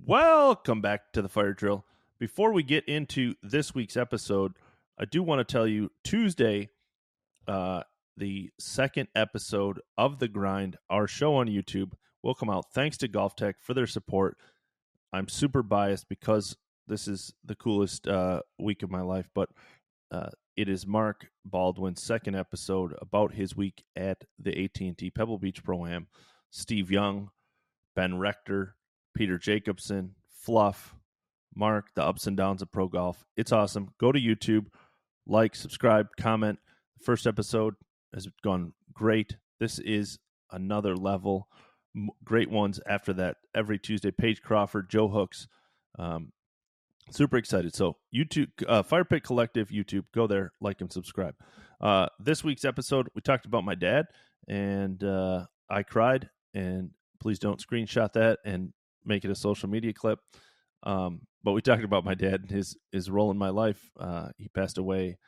Welcome back to the Fire Drill. Before we get into this week's episode, I do want to tell you Tuesday, the second episode of The Grind, our show on YouTube, will come out. Thanks to Golf Tech for their support. I'm super biased because this is the coolest week of my life, but it is Mark Baldwin's second episode about his week at the AT&T Pebble Beach Pro-Am. Steve Young, Ben Rector, Peter Jacobson, Fluff, Mark, the ups and downs of pro golf. It's awesome. Go to YouTube, like, subscribe, comment. The first episode has gone great. This is another level. Great ones after that every Tuesday. Paige Crawford, Joe Hooks. Super excited. So YouTube, Fire Pit Collective, YouTube, go there, like and subscribe. This week's episode, we talked about my dad, and I cried, and please don't screenshot that and make it a social media clip. But we talked about my dad and his role in my life. He passed away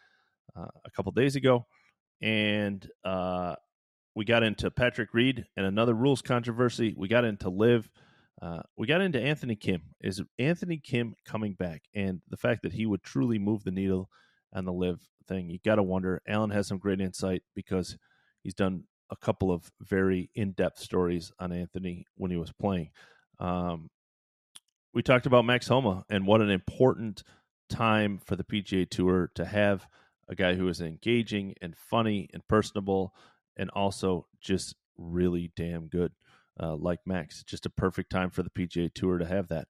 a couple days ago, and we got into Patrick Reed and another rules controversy. We got into Liv. We got into Anthony Kim. Is Anthony Kim coming back? And the fact that he would truly move the needle on the Liv thing. You got to wonder. Alan has some great insight because he's done a couple of very in-depth stories on Anthony when he was playing. We talked about Max Homa and what an important time for the PGA Tour to have a guy who is engaging and funny and personable and also just really damn good, like Max. Just a perfect time for the PGA Tour to have that.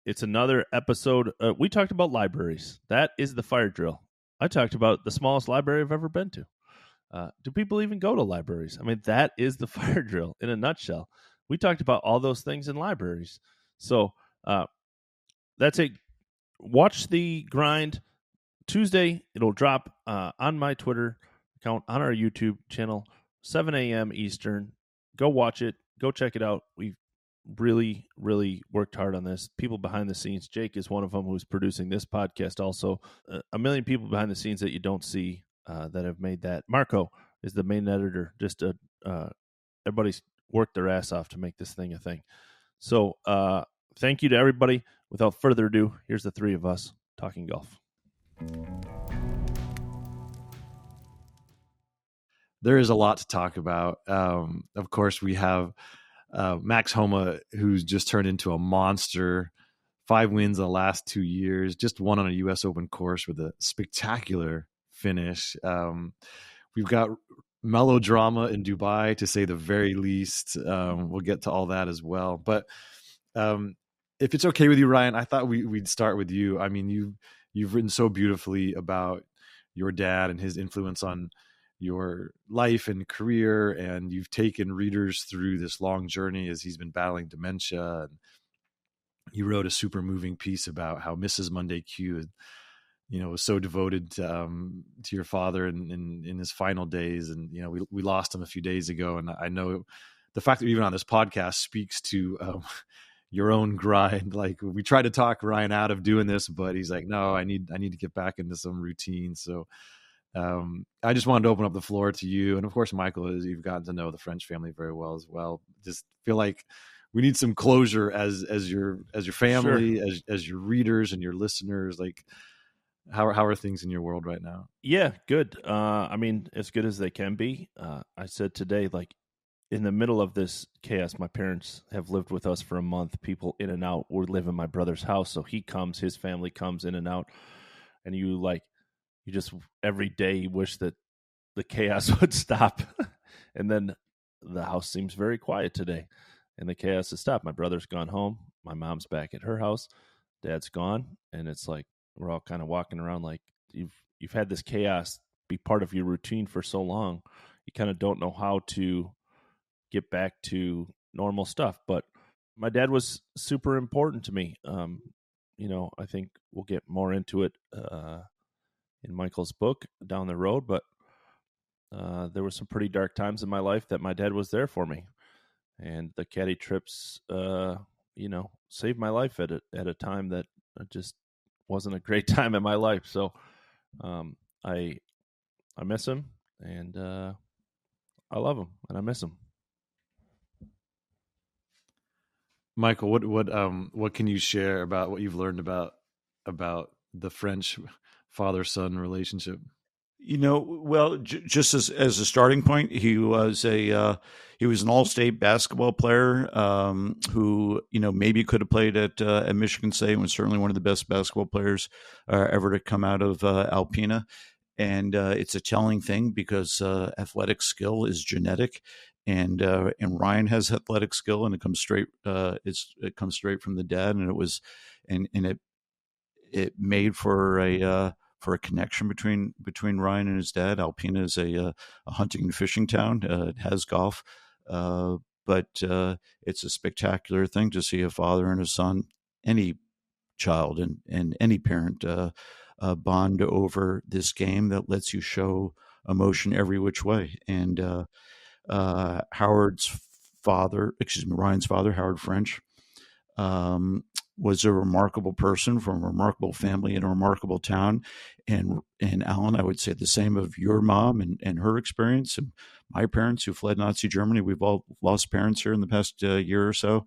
It's another episode. We talked about libraries. That is the Fire Drill. I talked about the smallest library I've ever been to. Do people even go to libraries? I mean, that is the Fire Drill in a nutshell. We talked about all those things in libraries. So that's it. Watch the Grind Tuesday. It'll drop on my Twitter account, on our YouTube channel, 7 a.m. Eastern. Go watch it. Go check it out. We've really, really worked hard on this. People behind the scenes. Jake is one of them who's producing this podcast also. A million people behind the scenes that you don't see that have made that. Marco is the main editor. Just everybody's worked their ass off to make this thing a thing. So thank you to everybody. Without further ado, here's the three of us talking golf. There is a lot to talk about. Of course, we have Max Homa, who's just turned into a monster. 5 wins in the last 2 years. Just won on a U.S. Open course with a spectacular finish. We've got melodrama in Dubai, to say the very least. We'll get to all that as well. But if it's okay with you, Ryan, I thought we'd start with you. I mean, you've written so beautifully about your dad and his influence on your life and career, and you've taken readers through this long journey as he's been battling dementia. And you wrote a super moving piece about how Mrs. Monday Q, was so devoted to your father in his final days. And, we lost him a few days ago. And I know the fact that you're even on this podcast speaks to your own grind. Like, we tried to talk Ryan out of doing this, but he's like, no, I need to get back into some routine. So I just wanted to open up the floor to you. And of course, Michael, you've gotten to know the French family very well as well. Just feel like we need some closure as your family, sure, as your readers and your listeners. Like, how are things in your world right now? Yeah, good. I mean, as good as they can be. I said today, like, in the middle of this chaos, my parents have lived with us for a month. People in and out. We live in my brother's house, so he comes, his family comes in and out, and you just every day you wish that the chaos would stop. And then the house seems very quiet today, and the chaos has stopped. My brother's gone home. My mom's back at her house. Dad's gone, and it's like we're all kind of walking around like you've had this chaos be part of your routine for so long. You kind of don't know how to get back to normal stuff. But my dad was super important to me. I think we'll get more into it in Michael's book down the road, but there were some pretty dark times in my life that my dad was there for me. And the caddy trips, saved my life at a time that just wasn't a great time in my life. So I miss him, and I love him, and I miss him. Michael, what can you share about what you've learned about the French father-son relationship? Well, just as a starting point, he was an all-state basketball player who maybe could have played at Michigan State and was certainly one of the best basketball players ever to come out of Alpena. And it's a telling thing because athletic skill is genetic, and Ryan has athletic skill, and it comes straight from the dad, and it made for a connection between Ryan and his dad. Alpena is a hunting and fishing town. It has golf, but it's a spectacular thing to see a father and a son, any child and any parent bond over this game that lets you show emotion every which way. And Ryan's father, Howard French, was a remarkable person from a remarkable family in a remarkable town. And Alan, I would say the same of your mom and her experience, and my parents who fled Nazi Germany. We've all lost parents here in the past year or so,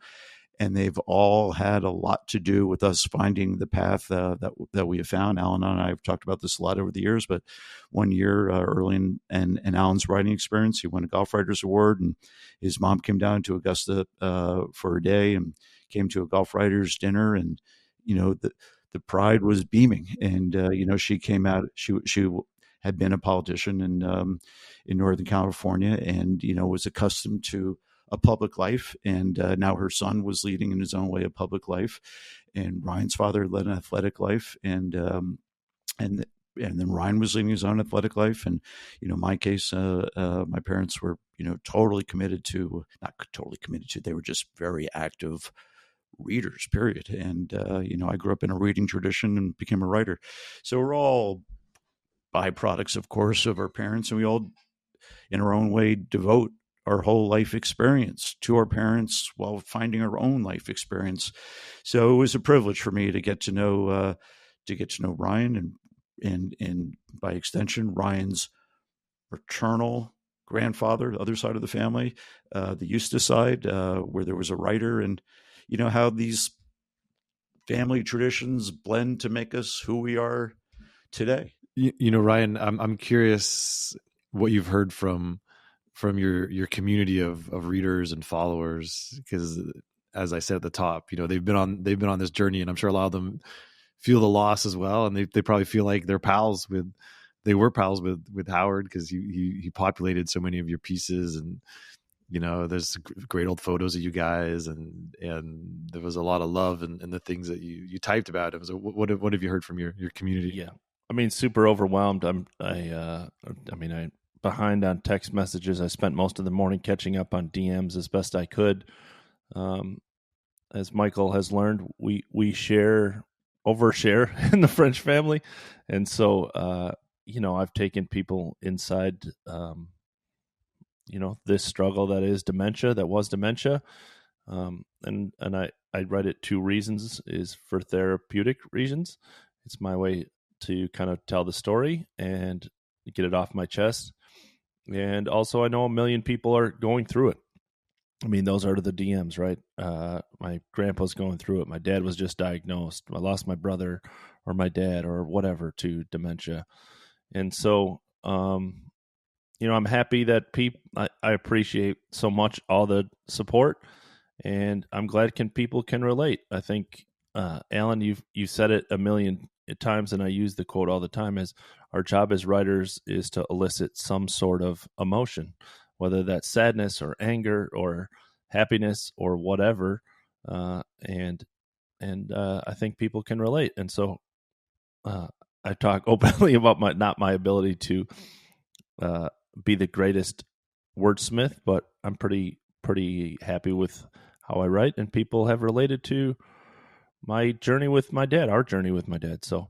and they've all had a lot to do with us finding the path that we have found. Alan and I have talked about this a lot over the years, but one year early in Alan's writing experience, he won a Golf Writers Award, and his mom came down to Augusta for a day and came to a Golf Writers dinner, and the pride was beaming. And she came out. She had been a politician in Northern California, and was accustomed to a public life, and now her son was leading in his own way a public life, and Ryan's father led an athletic life, and then Ryan was leading his own athletic life. And my case, my parents were totally committed to, not totally committed to, they were just very active readers, period. And I grew up in a reading tradition and became a writer. So we're all byproducts, of course, of our parents, and we all in our own way devote our whole life experience to our parents while finding our own life experience. So it was a privilege for me to get to know Ryan and by extension Ryan's maternal grandfather, the other side of the family, the Eustace side, where there was a writer, and how these family traditions blend to make us who we are today. Ryan, I'm curious what you've heard from your community of readers and followers, because as I said at the top, they've been on this journey, and I'm sure a lot of them feel the loss as well, and they probably feel like they were pals with Howard, because he populated so many of your pieces, and there's great old photos of you guys, and there was a lot of love in the things that you typed about him. So what have you heard from your community? Yeah, I mean, super overwhelmed. I'm behind on text messages. I spent most of the morning catching up on DMs as best I could. As Michael has learned, we overshare in the French family, and so I've taken people inside this struggle that was dementia, and I write it 2 reasons: is for therapeutic reasons. It's my way to kind of tell the story and get it off my chest. And also, I know 1 million people are going through it. I mean, those are the DMs, right? My grandpa's going through it. My dad was just diagnosed. I lost my brother or my dad or whatever to dementia. And so, I'm happy that I appreciate so much all the support, and I'm glad people can relate. I think, Alan, you said it 1 million times, and I use the quote all the time, as our job as writers is to elicit some sort of emotion, whether that's sadness or anger or happiness or whatever. And I think people can relate. And so I talk openly about my ability to be the greatest wordsmith, but I'm pretty happy with how I write, and people have related to my journey with my dad, our journey with my dad. So,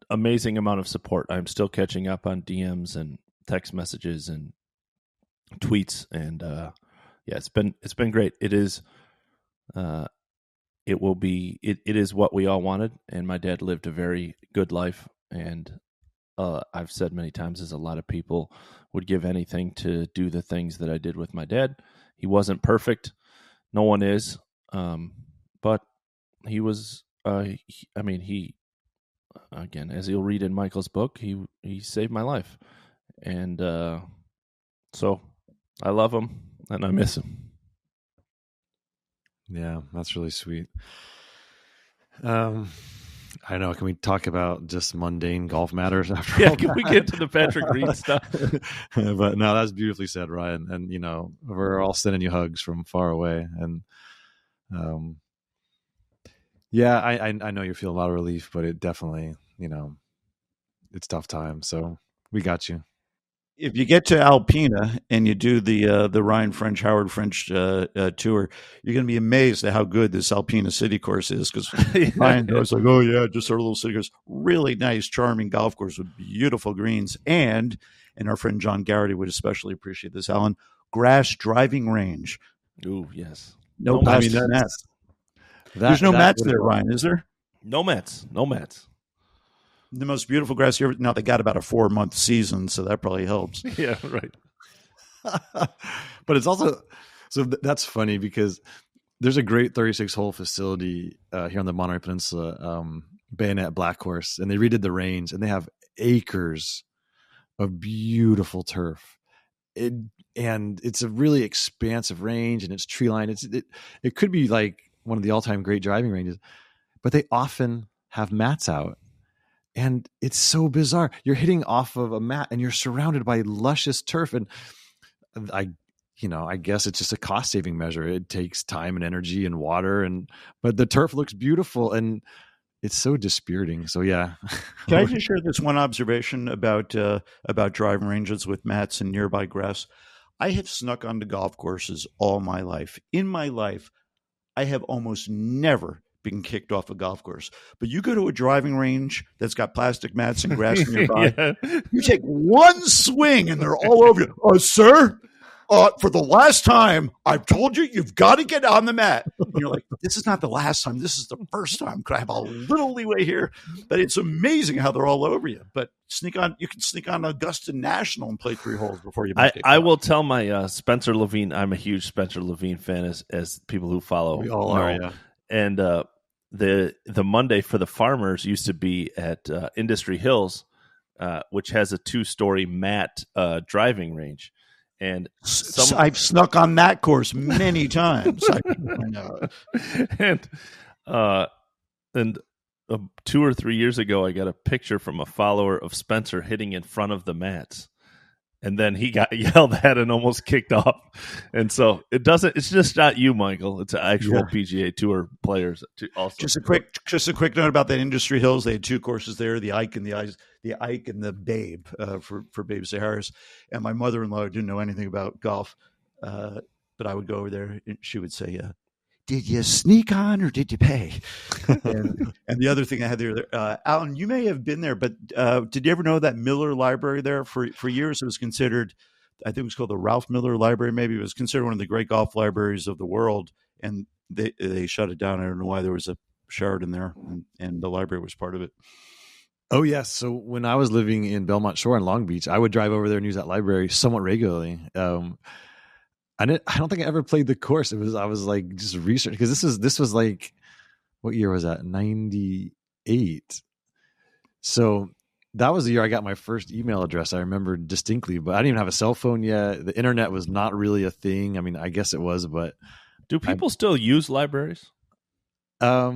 amazing amount of support. I'm still catching up on DMs and text messages and tweets, and it's been great. It is, it is what we all wanted, and my dad lived a very good life, and I've said many times, as a lot of people would give anything to do the things that I did with my dad, He wasn't perfect. No one is. But he was, he, again, as you'll read in Michael's book, he saved my life. And so I love him and I miss him. Yeah, that's really sweet. I know. Can we talk about just mundane golf matters after? Yeah, can we get to the Patrick Reed stuff? But no, that's beautifully said, Ryan. And we're all sending you hugs from far away. And yeah, I know you feel a lot of relief, but it definitely, it's tough time. So we got you. If you get to Alpena and you do the Ryan French, Howard French tour, you're going to be amazed at how good this Alpena City course is. Because Ryan goes like, "Oh yeah, just our little city course, really nice, charming golf course with beautiful greens." And our friend John Garrity would especially appreciate this, Alan. Grass driving range. Ooh, yes. No mats. There's no mats there, Ryan. Is there? No mats. No mats. The most beautiful grass you ever. Now they got about a 4-month season, so that probably helps. Yeah, right. But it's also that's funny because there's a great 36-hole facility here on the Monterey Peninsula, Bayonet Black Horse, and they redid the range, and they have acres of beautiful turf. And it's a really expansive range, and it's tree line. It could be like one of the all-time great driving ranges, but they often have mats out. And it's so bizarre. You're hitting off of a mat and you're surrounded by luscious turf. And I guess it's just a cost saving measure. It takes time and energy and water, but the turf looks beautiful and it's so dispiriting. So yeah. Can I just share this one observation about driving ranges with mats and nearby grass? I have snuck onto golf courses all my life. In my life, I have almost never been kicked off a golf course. But you go to a driving range that's got plastic mats and grass nearby, yeah. You take one swing and they're all over you. Sir, for the last time, I've told you, you've got to get on the mat. And you're like, this is not the last time. This is the first time. Could I have a little leeway here? But it's amazing how they're all over you. But you can sneak on Augusta National and play 3 holes before you make it. I will tell my Spencer Levine, I'm a huge Spencer Levine fan, as people who follow. We all are, yeah. And the Monday for the farmers used to be at Industry Hills, which has a 2-story mat driving range. And I've snuck on that course many times. I know. And 2 or 3 years ago, I got a picture from a follower of Spencer hitting in front of the mats. And then he got yelled at and almost kicked off. And so it's just not you, Michael. It's actual PGA Tour players also. Just a quick note about that Industry Hills. They had 2 courses there, the Ike and the Babe for Babe Harris. And my mother-in-law didn't know anything about golf. But I would go over there and she would say, did you sneak on or did you pay? and the other thing I had there, Alan, you may have been there, but did you ever know that Miller Library there for years? It was considered, I think it was called the Ralph Miller Library. Maybe it was considered one of the great golf libraries of the world, and they shut it down. I don't know why. There was a Sheraton there, and the library was part of it. Oh yes. So when I was living in Belmont Shore in Long Beach, I would drive over there and use that library somewhat regularly. I don't think I ever played the course. I was like just research because this was like, what year was that? 98. So that was the year I got my first email address. I remember distinctly, but I didn't even have a cell phone yet. The internet was not really a thing. I mean, I guess it was, but do people still use libraries? Yeah,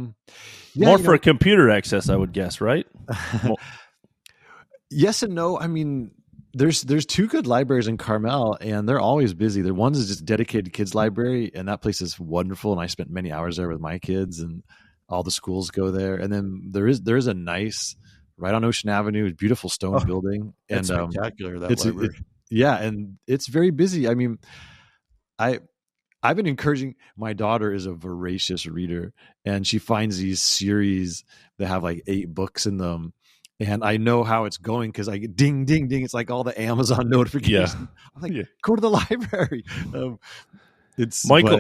more for computer access, I would guess, right? Yes and no. I mean, there's 2 good libraries in Carmel, and they're always busy. The one's is just dedicated kids library, and that place is wonderful. And I spent many hours there with my kids, and all the schools go there. And then there is a nice right on Ocean Avenue, beautiful stone building, and spectacular. That library, and it's very busy. I mean, I've been encouraging. My daughter is a voracious reader, and she finds these series that have like 8 books in them. And I know how it's going because I get ding, ding, ding. It's like all the Amazon notifications. Yeah. I'm like, go to the library.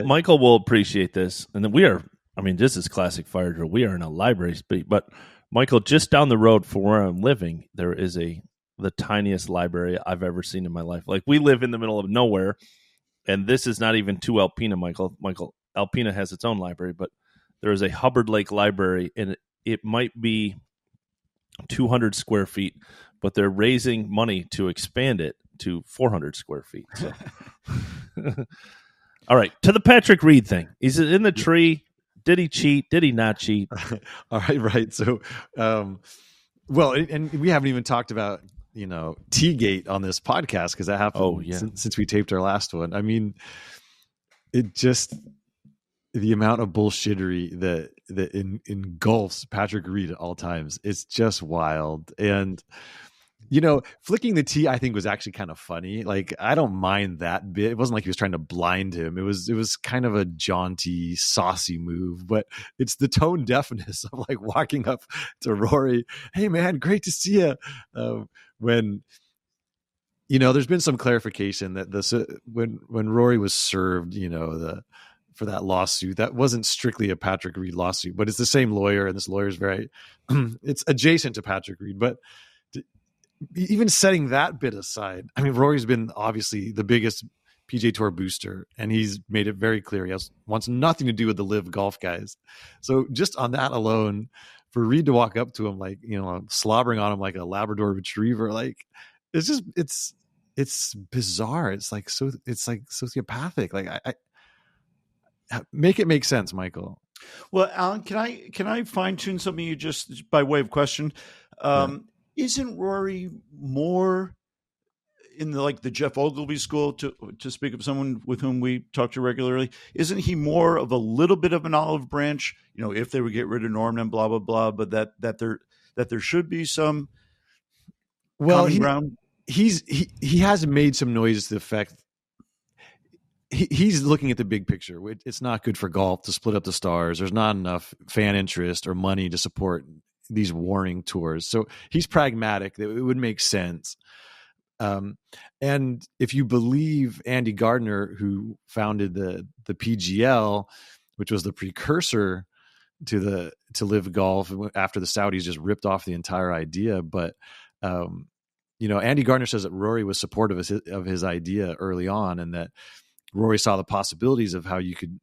Michael will appreciate this. And then this is classic fire drill. We are in a library speak, but Michael, just down the road from where I'm living, there is the tiniest library I've ever seen in my life. Like, we live in the middle of nowhere, and this is not even to Alpena, Michael. Alpena has its own library, but there is a Hubbard Lake library, and it might be 200 square feet, but they're raising money to expand it to 400 square feet. So. All right, to the Patrick Reed thing. He's in the tree. Did he cheat? Did he not cheat? All right. So, well, and we haven't even talked about, T-Gate on this podcast because that happened since we taped our last one. I mean, it just, the amount of bullshittery that engulfs Patrick Reed at all times, it's just wild. And, flicking the tee, I think, was actually kind of funny. Like, I don't mind that bit. It wasn't like he was trying to blind him. It was kind of a jaunty, saucy move, but it's the tone deafness of like walking up to Rory. Hey man, great to see you. When, there's been some clarification that when Rory was served, for that lawsuit, that wasn't strictly a Patrick Reed lawsuit, but it's the same lawyer, and this lawyer is very, it's adjacent to Patrick Reed, but even setting that bit aside, I mean, Rory's been obviously the biggest PGA Tour booster, and he's made it very clear he wants nothing to do with the live golf guys. So just on that alone, for Reed to walk up to him like, slobbering on him like a Labrador retriever, like it's bizarre. It's like sociopathic. Like I make it make sense, Michael. Well, Alan, can I fine tune something you just by way of question? Isn't Rory more in the Jeff Ogilvy school, to speak of someone with whom we talk to regularly? Isn't he more of a little bit of an olive branch? If they would get rid of Norman and blah blah blah, but that there should be some common ground. He has made some noise to the effect he's looking at the big picture. It's not good for golf to split up the stars. There's not enough fan interest or money to support these warring tours. So he's pragmatic. It would make sense. And if you believe Andy Gardner, who founded the PGL, which was the precursor to live golf after the Saudis just ripped off the entire idea. But, Andy Gardner says that Rory was supportive of his idea early on, and that Rory saw the possibilities of how you could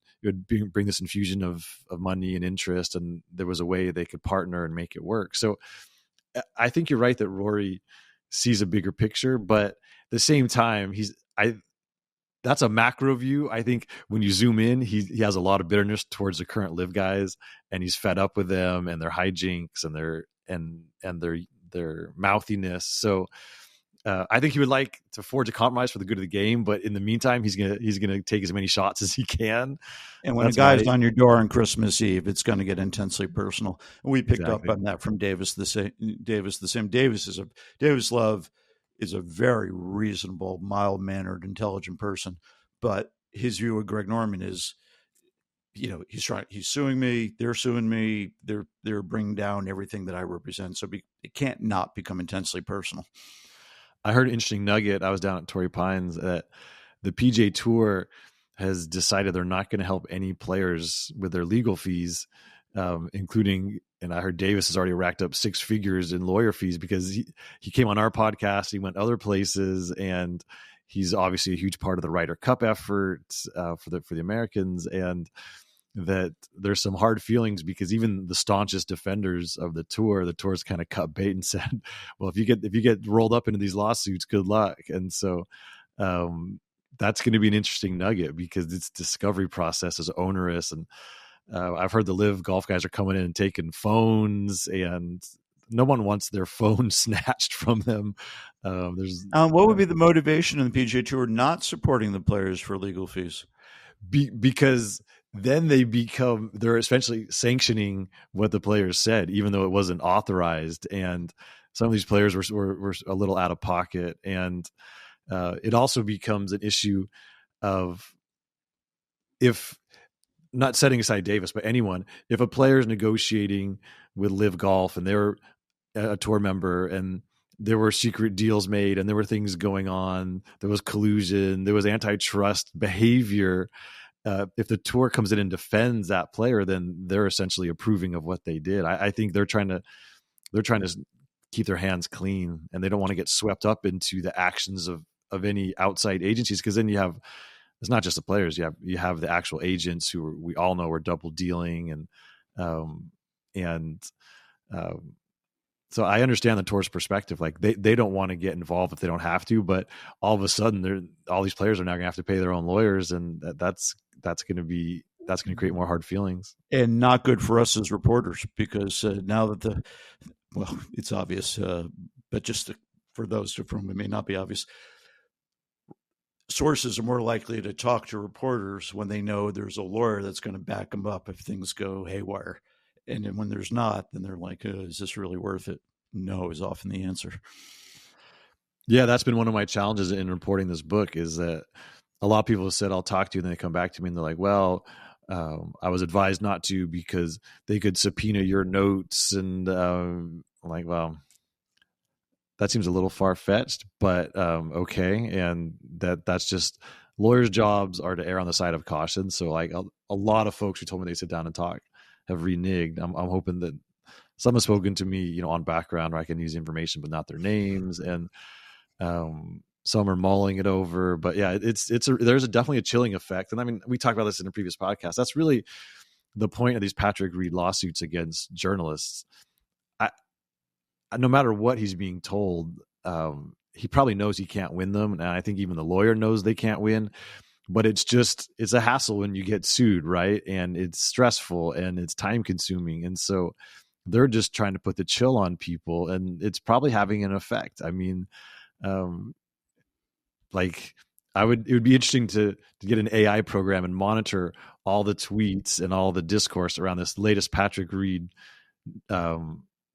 bring this infusion of money and interest, and there was a way they could partner and make it work. So I think you're right that Rory sees a bigger picture, but at the same time, that's a macro view. I think when you zoom in, he has a lot of bitterness towards the current live guys, and he's fed up with them and their hijinks and their mouthiness. So I think he would like to forge a compromise for the good of the game, but in the meantime, he's gonna take as many shots as he can. And when a guy's on your door on Christmas Eve, it's going to get intensely personal. And we picked up on that from Davis. Davis Love is a very reasonable, mild-mannered, intelligent person, but his view of Greg Norman is, he's suing me, they're suing me, they're bringing down everything that I represent. So it can't not become intensely personal. I heard an interesting nugget. I was down at Torrey Pines that the PGA Tour has decided they're not going to help any players with their legal fees, including, and I heard Davis has already racked up 6 figures in lawyer fees because he came on our podcast, he went other places, and he's obviously a huge part of the Ryder Cup effort for the Americans, and that there's some hard feelings because even the staunchest defenders of the tour's kind of cut bait and said, well, if you get rolled up into these lawsuits, good luck. And so that's going to be an interesting nugget because its discovery process is onerous. And I've heard the live golf guys are coming in and taking phones, and no one wants their phone snatched from them. What would be the motivation in the PGA Tour not supporting the players for legal fees? Because then they're essentially sanctioning what the players said, even though it wasn't authorized. And some of these players were a little out of pocket. And it also becomes an issue of, if not setting aside Davis, but anyone, if a player is negotiating with Live Golf and they're a tour member and there were secret deals made and there were things going on, there was collusion, there was antitrust behavior, if the tour comes in and defends that player, then they're essentially approving of what they did. I think they're trying to keep their hands clean, and they don't want to get swept up into the actions of any outside agencies, because then you have it's not just the players. You have the actual agents who we all know are double dealing, and so I understand the Tour's perspective. Like they don't want to get involved if they don't have to, but all of a sudden all these players are now going to have to pay their own lawyers, and that's going to create more hard feelings and not good for us as reporters, because now that it's obvious, but just for those for whom it may not be obvious, sources are more likely to talk to reporters when they know there's a lawyer that's going to back them up if things go haywire. And then when there's not, then they're like, is this really worth it? No is often the answer. Yeah, that's been one of my challenges in reporting this book, is that a lot of people have said, I'll talk to you, and then they come back to me and they're like, well, I was advised not to because they could subpoena your notes. And I'm like, well, that seems a little far-fetched, but okay. And that's just, lawyers' jobs are to err on the side of caution. So like a lot of folks who told me they sit down and talk have reneged. I'm hoping that some have spoken to me, on background where I can use information, but not their names. And some are mulling it over, but yeah, there's definitely a chilling effect. And I mean, we talked about this in a previous podcast. That's really the point of these Patrick Reed lawsuits against journalists. No matter what he's being told, he probably knows he can't win them. And I think even the lawyer knows they can't win, but it's a hassle when you get sued, right? And it's stressful and it's time consuming. And so they're just trying to put the chill on people, and it's probably having an effect. I mean, it would be interesting to get an AI program and monitor all the tweets and all the discourse around this latest Patrick Reed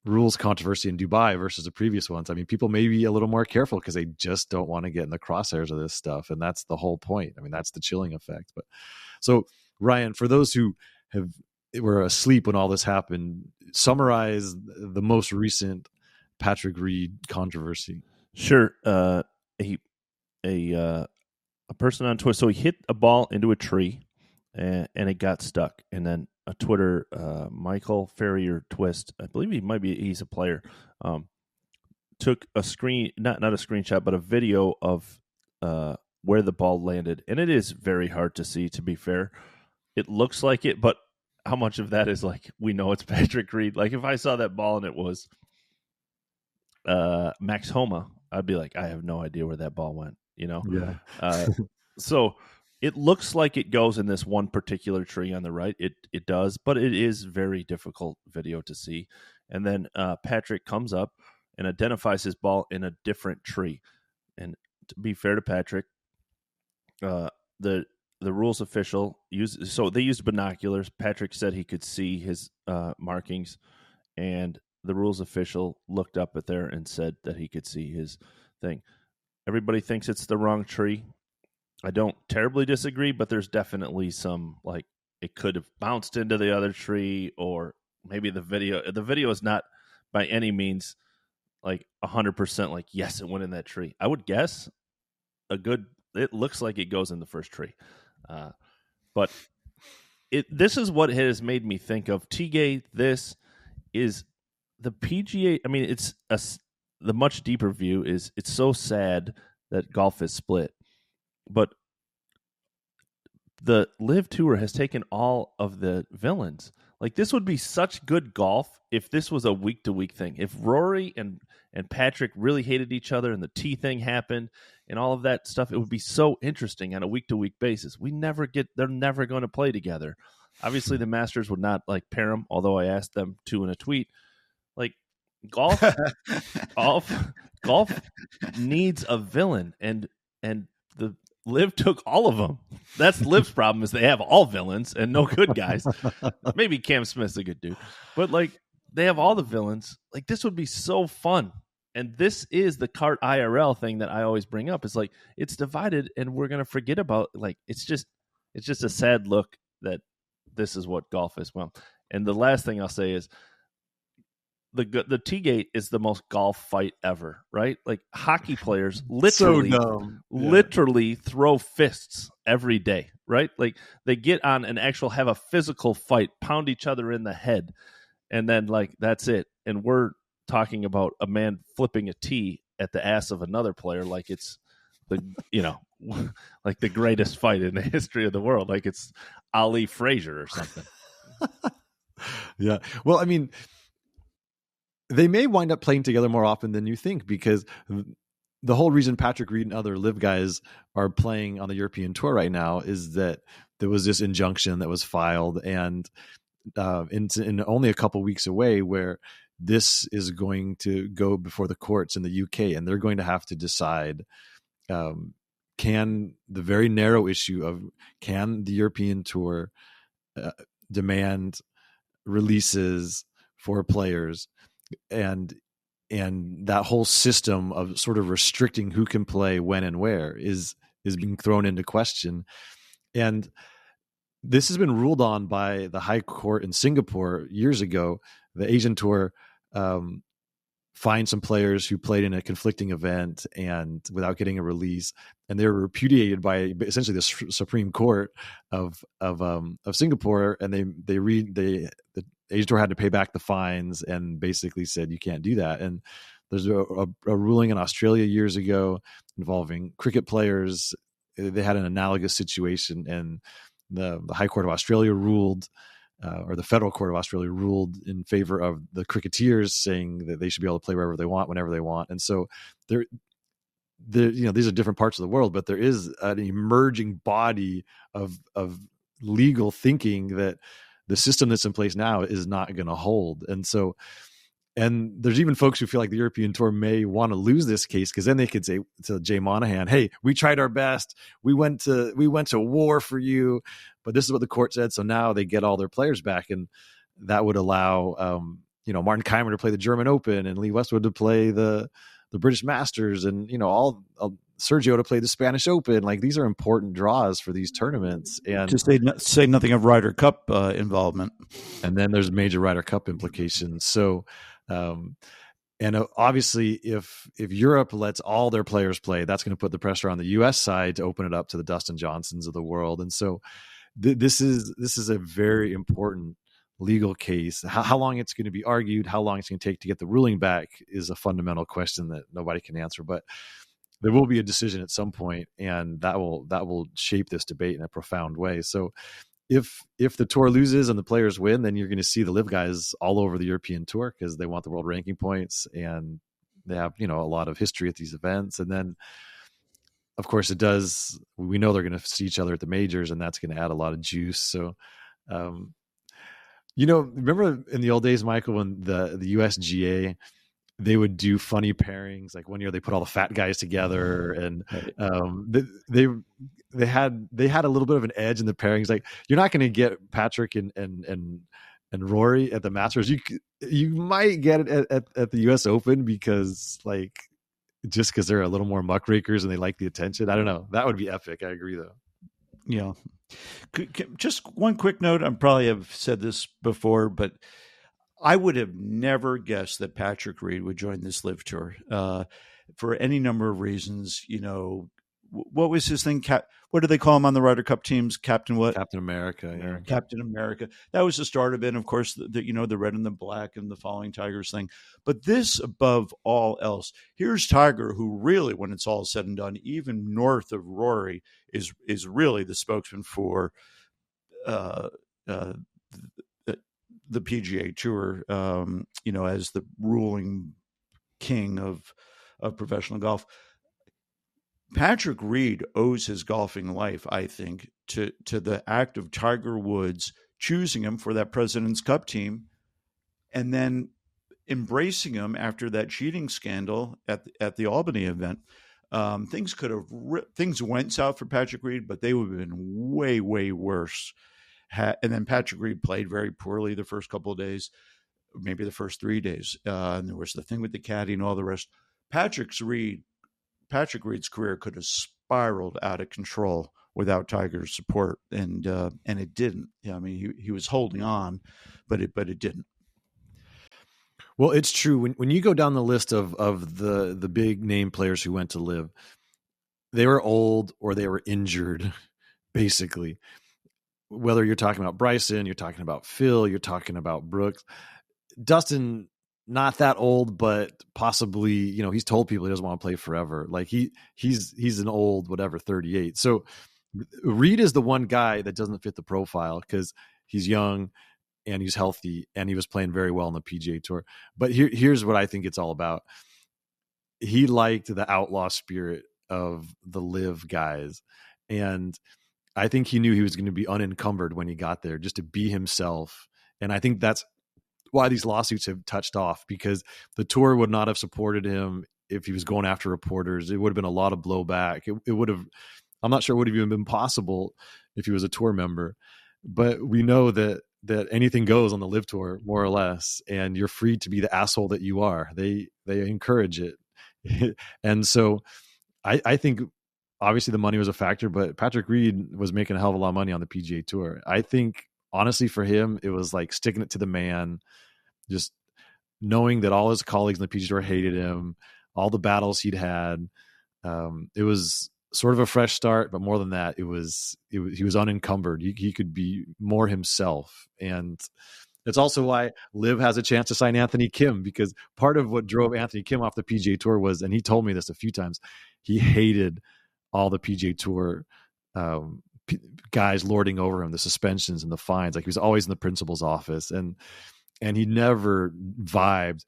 rules controversy in Dubai versus the previous ones. I mean, people may be a little more careful because they just don't want to get in the crosshairs of this stuff. And that's the whole point. I mean, that's the chilling effect. But so, Ryan, for those who were asleep when all this happened, summarize the most recent Patrick Reed controversy. Sure. A person on Twitter, so he hit a ball into a tree and it got stuck. And then a Twitter, Michael Ferrier Twist, I believe he's a player, took a not a screenshot, but a video of where the ball landed. And it is very hard to see, to be fair. It looks like it, but how much of that is like, we know it's Patrick Reed? Like if I saw that ball and it was Max Homa, I'd be like, I have no idea where that ball went, Yeah. So it looks like it goes in this one particular tree on the right. It does, but it is very difficult video to see. And then Patrick comes up and identifies his ball in a different tree. And to be fair to Patrick, the rules official they used binoculars. Patrick said he could see his markings, and the rules official looked up at there and said that he could see his thing. Everybody thinks it's the wrong tree. I don't terribly disagree, but there's definitely some, like, it could have bounced into the other tree, or maybe the video is not by any means like 100% like, yes, it went in that tree. I would guess it looks like it goes in the first tree. But this is what has made me think of T-Gate. This is the PGA. I mean, it's the much deeper view is it's so sad that golf is split, but the Live Tour has taken all of the villains. Like, this would be such good golf if this was a week-to-week thing. If Rory and Patrick really hated each other and the T thing happened and all of that stuff, it would be so interesting on a week-to-week basis. They're never going to play together. Obviously, the Masters would not like pair them, although I asked them to in a tweet. Like, golf needs a villain, and the Liv took all of them. That's Liv's problem, is they have all villains and no good guys. Maybe Cam Smith's a good dude, but like, they have all the villains. Like, this would be so fun. And this is the Cart IRL thing that I always bring up, is like, it's divided and we're going to forget about, like, it's just a sad look that this is what golf is. Well, and the last thing I'll say is the T-Gate is the most golf fight ever, right? Like, hockey players literally throw fists every day, right? Like, they get on and have a physical fight, pound each other in the head, and then, like, that's it. And we're talking about a man flipping a tee at the ass of another player like it's like the greatest fight in the history of the world. Like it's Ali Frazier or something. Yeah. Well, I mean, they may wind up playing together more often than you think, because the whole reason Patrick Reed and other live guys are playing on the European Tour right now is that there was this injunction that was filed, and in only a couple weeks away, where this is going to go before the courts in the UK, and they're going to have to decide, can the very narrow issue of, can the European Tour demand releases for players, and that whole system of sort of restricting who can play when and where is being thrown into question. And this has been ruled on by the High Court in Singapore years ago. The Asian Tour fined some players who played in a conflicting event and without getting a release, and they were repudiated by essentially the Supreme Court of Singapore. And the Asian Tour had to pay back the fines and basically said, you can't do that. And there's a ruling in Australia years ago involving cricket players. They had an analogous situation, and the High Court of Australia ruled, or the Federal Court of Australia ruled in favor of the cricketers, saying that they should be able to play wherever they want, whenever they want. And so these are different parts of the world, but there is an emerging body of legal thinking that the system that's in place now is not going to hold. And there's even folks who feel like the European Tour may want to lose this case, because then they could say to Jay Monahan, hey, we tried our best. We went to war for you, but this is what the court said. So now they get all their players back. And that would allow, Martin Keimer to play the German Open, and Lee Westwood to play the British Masters, and, Sergio to play the Spanish Open. Like, these are important draws for these tournaments. And to say nothing of Ryder Cup involvement. And then there's major Ryder Cup implications. So, and obviously if Europe lets all their players play, that's going to put the pressure on the US side to open it up to the Dustin Johnsons of the world. And so this is a very important legal case. How long it's going to be argued, how long it's going to take to get the ruling back, is a fundamental question that nobody can answer. But there will be a decision at some point, and that will shape this debate in a profound way. So if the tour loses and the players win, then you're going to see the live guys all over the European Tour, because they want the world ranking points, and they have, a lot of history at these events. And then, of course, we know they're going to see each other at the majors, and that's going to add a lot of juice. So, remember in the old days, Michael, when the USGA, they would do funny pairings. Like one year they put all the fat guys together, and they had a little bit of an edge in the pairings. Like, you're not going to get Patrick and Rory at the Masters. You might get it at the US Open, because just they're a little more muckrakers and they like the attention. I don't know. That would be epic. I agree, though. Yeah. Just one quick note. I probably have said this before, but I would have never guessed that Patrick Reed would join this live tour for any number of reasons. What was his thing? What do they call him on the Ryder Cup teams? Captain what? Captain America. Yeah. Captain America. That was the start of it. And of course, the red and the black and the following Tigers thing. But this, above all else, here's Tiger, who really, when it's all said and done, even north of Rory, is really the spokesman for the PGA Tour, as the ruling king of professional golf. Patrick Reed owes his golfing life, I think, to the act of Tiger Woods choosing him for that President's Cup team, and then embracing him after that cheating scandal at the Albany event. Things went south for Patrick Reed, but they would have been way, way worse. And then Patrick Reed played very poorly the first couple of days, maybe the first 3 days. And there was the thing with the caddy and all the rest. Patrick Reed's career could have spiraled out of control without Tiger's support, and it didn't. Yeah, I mean, he was holding on, but it didn't. Well, it's true. When you go down the list of the big name players who went to live, they were old or they were injured, basically. Whether you're talking about Bryson, you're talking about Phil, you're talking about Brooks, Dustin not that old, but possibly, he's told people he doesn't want to play forever. Like he's an old, whatever, 38. So Reed is the one guy that doesn't fit the profile because he's young and he's healthy and he was playing very well on the PGA Tour. But here's what I think it's all about. He liked the outlaw spirit of the live guys. And I think he knew he was going to be unencumbered when he got there, just to be himself. And I think that's why these lawsuits have touched off, because the tour would not have supported him if he was going after reporters. It would have been a lot of blowback. It would have, I'm not sure it would have even been possible if he was a tour member. But we know that anything goes on the live tour, more or less, and you're free to be the asshole that you are. They encourage it. And so I think obviously the money was a factor, but Patrick Reed was making a hell of a lot of money on the PGA Tour. I think honestly for him, it was like sticking it to the man, just knowing that all his colleagues on the PGA Tour hated him, all the battles he'd had. It was sort of a fresh start, but more than that, he was unencumbered. He could be more himself. And that's also why Liv has a chance to sign Anthony Kim, because part of what drove Anthony Kim off the PGA Tour was, and he told me this a few times, he hated all the PGA Tour guys lording over him, the suspensions and the fines. Like he was always in the principal's office, and he never vibed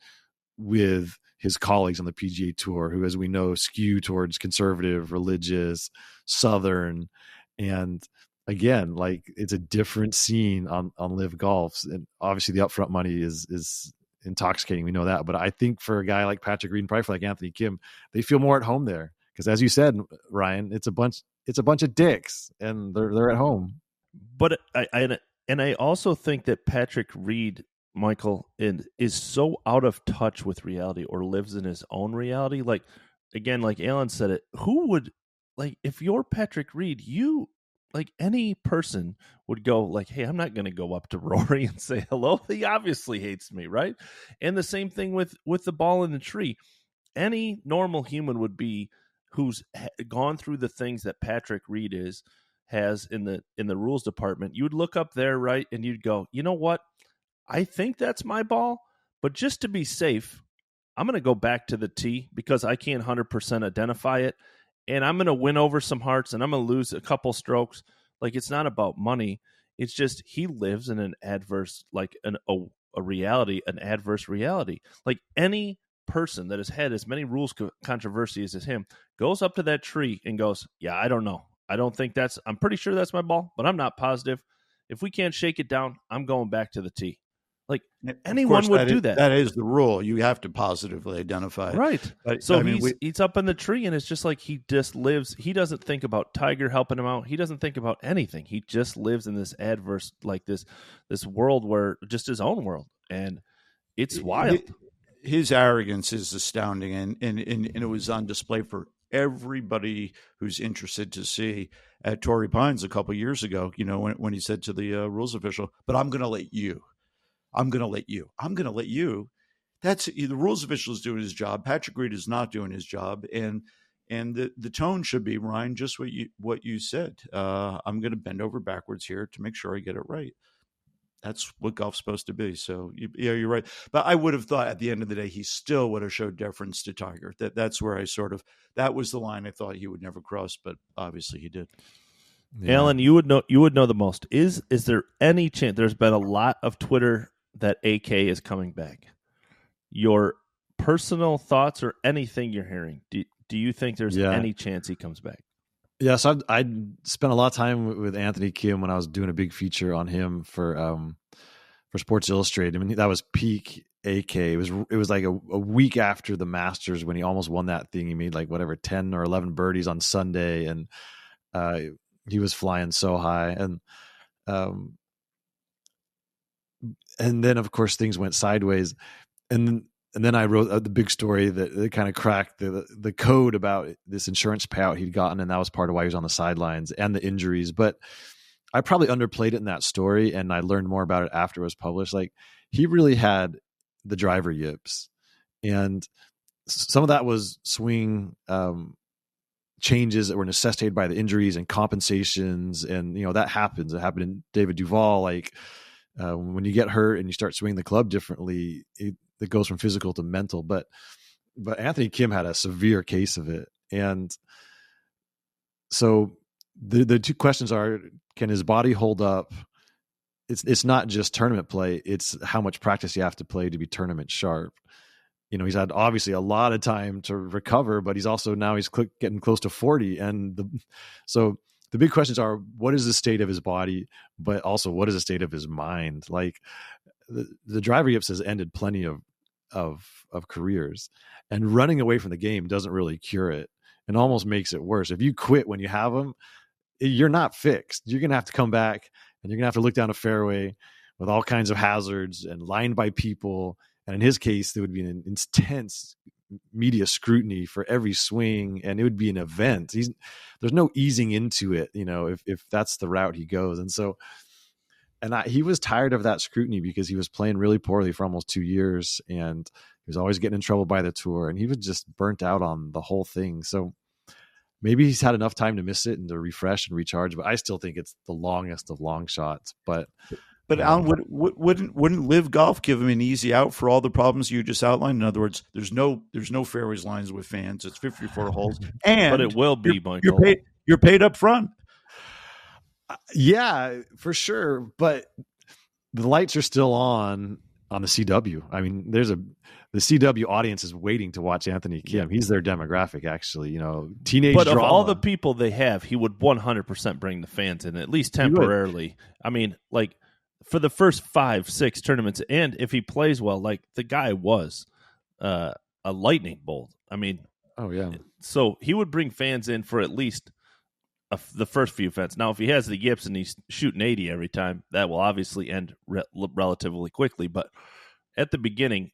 with his colleagues on the PGA Tour, who, as we know, skew towards conservative, religious, Southern. And again, like it's a different scene on Live Golf. And obviously the upfront money is intoxicating. We know that. But I think for a guy like Patrick Reed and probably for like Anthony Kim, they feel more at home there. Because as you said, Ryan, it's a bunch of dicks and they're at home. But I also think that Patrick Reed, Michael, is so out of touch with reality, or lives in his own reality. Like, again, like Alan said it, who would, like, if you're Patrick Reed, you, like, any person would go like, hey, I'm not going to go up to Rory and say hello. He obviously hates me, right? And the same thing with the ball in the tree. Any normal human would be, who's gone through the things that Patrick Reed has in the rules department. You would look up there, right? And you'd go, you know what? I think that's my ball, but just to be safe, I'm going to go back to the tee because I can't 100% identify it, and I'm going to win over some hearts, and I'm going to lose a couple strokes. Like, it's not about money. It's just he lives in an adverse, like a reality, an adverse reality. Like any person that has had as many rules controversies as him goes up to that tree and goes, yeah, I don't know. I'm pretty sure that's my ball, but I'm not positive. If we can't shake it down, I'm going back to the tee. Like anyone would do that. That is the rule. You have to positively identify it. Right. But, so he's up in the tree, and it's just like he just lives. He doesn't think about Tiger helping him out. He doesn't think about anything. He just lives in this adverse, like this world where just his own world. And it's wild. His arrogance is astounding. And it was on display for everybody who's interested to see at Torrey Pines a couple of years ago, when he said to the rules official, but I'm going to let you. I'm going to let you. That's the rules official is doing his job. Patrick Reed is not doing his job. And the tone should be, Ryan, just what you said. I'm going to bend over backwards here to make sure I get it right. That's what golf's supposed to be. So yeah, you're right. But I would have thought at the end of the day, he still would have showed deference to Tiger. That's where that was the line I thought he would never cross, but obviously he did. Yeah. Alan, you would know the most. Is there any chance? There's been a lot of Twitter that AK is coming back. Your personal thoughts or anything you're hearing? Do you think there's any chance he comes back? Yeah, so I spent a lot of time with Anthony Kim when I was doing a big feature on him for Sports Illustrated. I mean, that was peak AK. It was like a week after the Masters when he almost won that thing. He made like 10 or 11 birdies on Sunday, and he was flying so high. And then of course things went sideways, and then I wrote the big story that kind of cracked the code about this insurance payout he'd gotten, and that was part of why he was on the sidelines and the injuries. But I probably underplayed it in that story, and I learned more about it after it was published. Like, he really had the driver yips, and some of that was swing changes that were necessitated by the injuries and compensations, and that happens. It happened in David Duval. Like when you get hurt and you start swinging the club differently, that goes from physical to mental. But Anthony Kim had a severe case of it. And so the two questions are, can his body hold up? It's not just tournament play. It's how much practice you have to play to be tournament sharp. He's had obviously a lot of time to recover, but he's getting close to 40. And so the big questions are, what is the state of his body, but also what is the state of his mind? Like the driver yips has ended plenty of careers, and running away from the game doesn't really cure it, and almost makes it worse. If you quit when you have them, you're not fixed. You're going to have to come back, and you're going to have to look down a fairway with all kinds of hazards and lined by people. And in his case, there would be an intense media scrutiny for every swing, and it would be an event. There's no easing into it, if that's the route he goes. And so, he was tired of that scrutiny because he was playing really poorly for almost 2 years, and he was always getting in trouble by the tour, and he was just burnt out on the whole thing. So maybe he's had enough time to miss it and to refresh and recharge, but I still think it's the longest of long shots. But Alan, wouldn't Live Golf give him an easy out for all the problems you just outlined? In other words, there's no fairways lines with fans. It's 54 holes, but it will be, Michael. You're paid up front. Yeah, for sure. But the lights are still on the CW. I mean, the CW audience is waiting to watch Anthony Kim. He's their demographic, actually. Teenage But drama. of all the people they have, he would 100% bring the fans in, at least temporarily. I mean, like, for the first 5-6 tournaments, and if he plays well, like the guy was a lightning bolt. I mean, oh yeah. So he would bring fans in for at least the first few events. Now, if he has the yips and he's shooting 80 every time, that will obviously end relatively quickly. But at the beginning,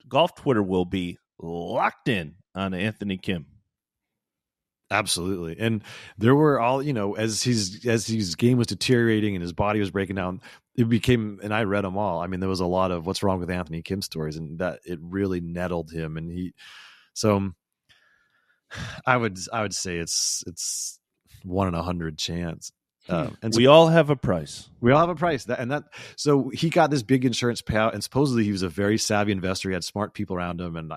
golf Twitter will be locked in on Anthony Kim. Absolutely. And there were all, as his game was deteriorating and his body was breaking down, it became, and I read them all. I mean, there was a lot of what's wrong with Anthony Kim stories, and that it really nettled him. And so I would say it's 1 in 100 chance. And so we all have a price. We all have a price. So he got this big insurance payout, and supposedly he was a very savvy investor. He had smart people around him, and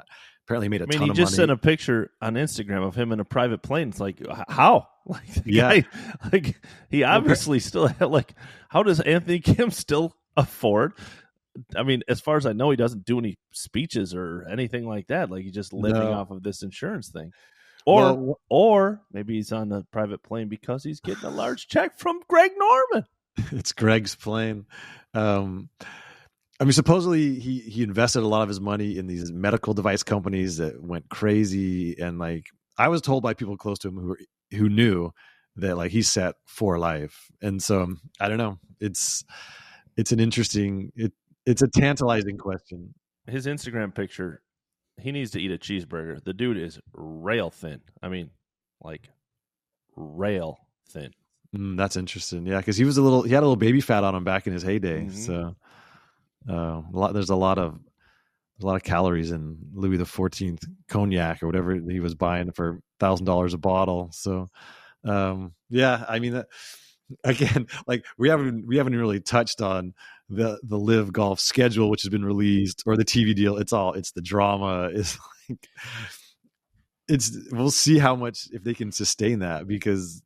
apparently made a ton of money. He just sent a picture on Instagram of him in a private plane. It's like, how? Like, guy, like, he obviously still like, how does Anthony Kim still afford? I mean, as far as I know, he doesn't do any speeches or anything like that. Like, he's just living off of this insurance thing. Or maybe he's on a private plane because he's getting a large check from Greg Norman. It's Greg's plane. I mean, supposedly he invested a lot of his money in these medical device companies that went crazy. And like, I was told by people close to him who knew that like he's set for life. And so I don't know. It's an interesting, it's a tantalizing question. His Instagram picture, he needs to eat a cheeseburger. The dude is rail thin. I mean, like rail thin. That's interesting. Yeah. Cause he had a little baby fat on him back in his heyday. Mm-hmm. So there's a lot of calories in Louis XIV cognac or whatever he was buying for $1,000 a bottle. So, yeah, I mean, again, like we haven't really touched on the Live Golf schedule, which has been released, or the TV deal. It's the drama. We'll see how much, if they can sustain that, because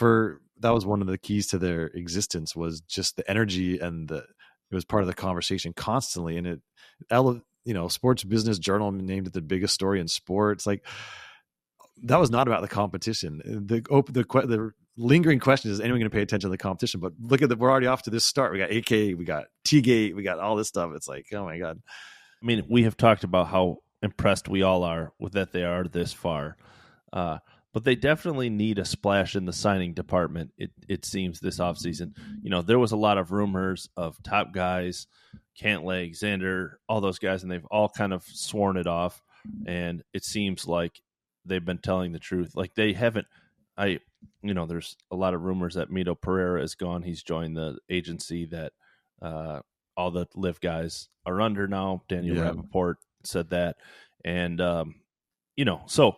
that was one of the keys to their existence, was just the energy, and it was part of the conversation constantly. And Sports Business Journal named it the biggest story in sports. Like, that was not about the competition. The lingering question is anyone going to pay attention to the competition? But look at we're already off to this start. We got AK, we got T-Gate, we got all this stuff. It's like, oh my God. I mean, we have talked about how impressed we all are with that they are this far. But they definitely need a splash in the signing department, it seems, this offseason. There was a lot of rumors of top guys, Cantlay, Xander, all those guys, and they've all kind of sworn it off. And it seems like they've been telling the truth. Like, they haven't there's a lot of rumors that Mito Pereira is gone. He's joined the agency that all the Live guys are under now. Daniel Rappaport said that. And, so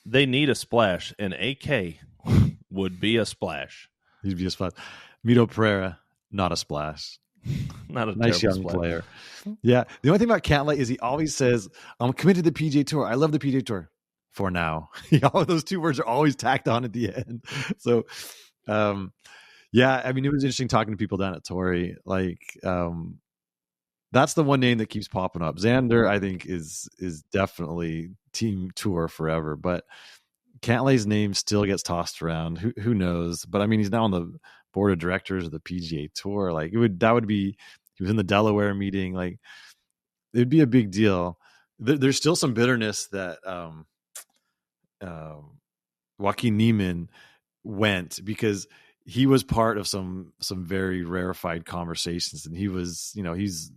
they need a splash, and AK would be a splash. He'd be a splash. Mito Pereira, not a splash. Not a nice terrible young split. player. Yeah. The only thing about Cantlay is he always says, I'm committed to the PGA Tour. I love the PGA Tour for now. All of those two words are always tacked on at the end. So, yeah, I mean, it was interesting talking to people down at Torrey. Like, that's the one name that keeps popping up. Xander, I think, is definitely team tour forever. But Cantlay's name still gets tossed around. Who knows? But I mean, he's now on the board of directors of the PGA Tour. Like, that would be. He was in the Delaware meeting. Like, it'd be a big deal. There's still some bitterness that Joaquin Niemann went because he was part of some very rarefied conversations, and he was, he's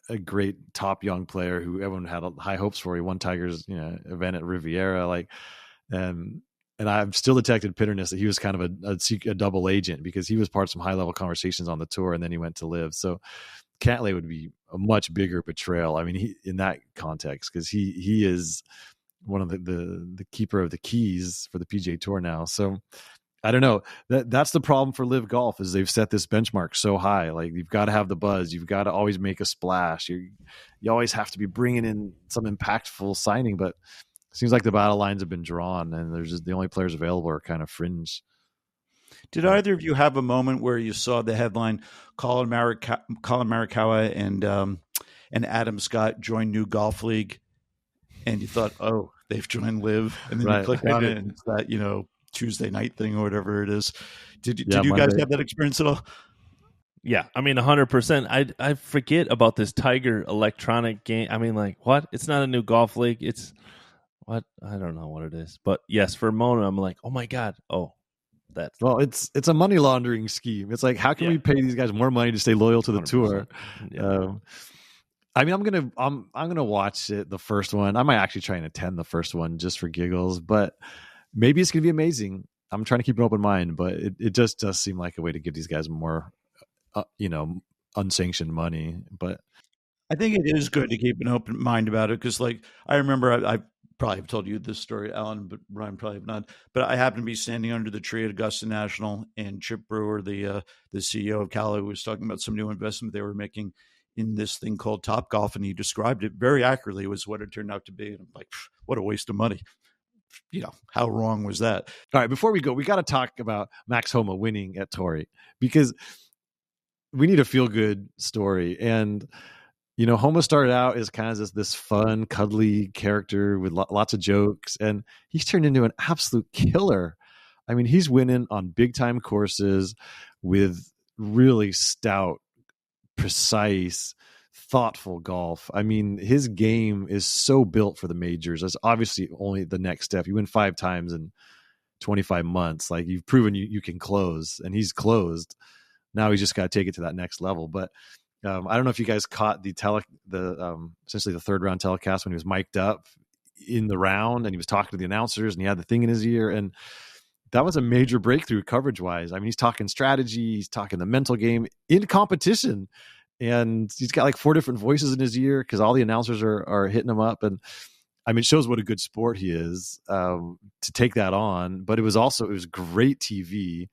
a great top young player who everyone had high hopes for. He won Tiger's event at Riviera, like, and I've still detected bitterness that he was kind of a double agent because he was part of some high level conversations on the tour, and then he went to live. So Cantlay would be a much bigger betrayal. I mean, he in that context, because he is one of the keeper of the keys for the PGA Tour now. So I don't know. That's the problem for Live Golf is they've set this benchmark so high. Like, you've got to have the buzz. You've got to always make a splash. You always have to be bringing in some impactful signing. But it seems like the battle lines have been drawn, and there's just the only players available are kind of fringe. Did either of you have a moment where you saw the headline Colin Morikawa and Adam Scott join new golf league, and you thought, oh, they've joined Live, and then you click on it, and it's that Tuesday night thing or whatever it is. Did you guys have that experience at all? Yeah, I mean, 100%. I forget about this Tiger electronic game. I mean, like, what? It's not a new golf league. It's what? I don't know what it is. But yes, for a moment, I'm like, oh my God. Oh, that's it's a money laundering scheme. It's like, how can we pay these guys more money to stay loyal to the 100%. Tour? Yeah. I mean, I'm gonna watch it, the first one. I might actually try and attend the first one just for giggles, but maybe it's gonna be amazing. I'm trying to keep an open mind, but it just does seem like a way to give these guys more, unsanctioned money. But I think it is good to keep an open mind about it because, like, I remember I probably have told you this story, Alan, but Ryan probably have not. But I happened to be standing under the tree at Augusta National, and Chip Brewer, the CEO of Cali, was talking about some new investment they were making in this thing called Top Golf, and he described it very accurately. It was what it turned out to be. And I'm like, what a waste of money. How wrong was that? All right, before we go, we got to talk about Max Homa winning at Torrey because we need a feel-good story. And Homa started out as kind of this fun, cuddly character with lots of jokes, and he's turned into an absolute killer. I mean, he's winning on big-time courses with really stout, precise, thoughtful golf. I mean, his game is so built for the majors. That's obviously only the next step. You win 5 times in 25 months. Like, you've proven you can close, and he's closed. Now he's just got to take it to that next level. But I don't know if you guys caught essentially the third round telecast when he was mic'd up in the round and he was talking to the announcers and he had the thing in his ear, and that was a major breakthrough coverage wise. I mean, he's talking strategy, he's talking the mental game in competition, and he's got like 4 different voices in his ear because all the announcers are hitting him up. And I mean, it shows what a good sport he is to take that on. But it was great TV.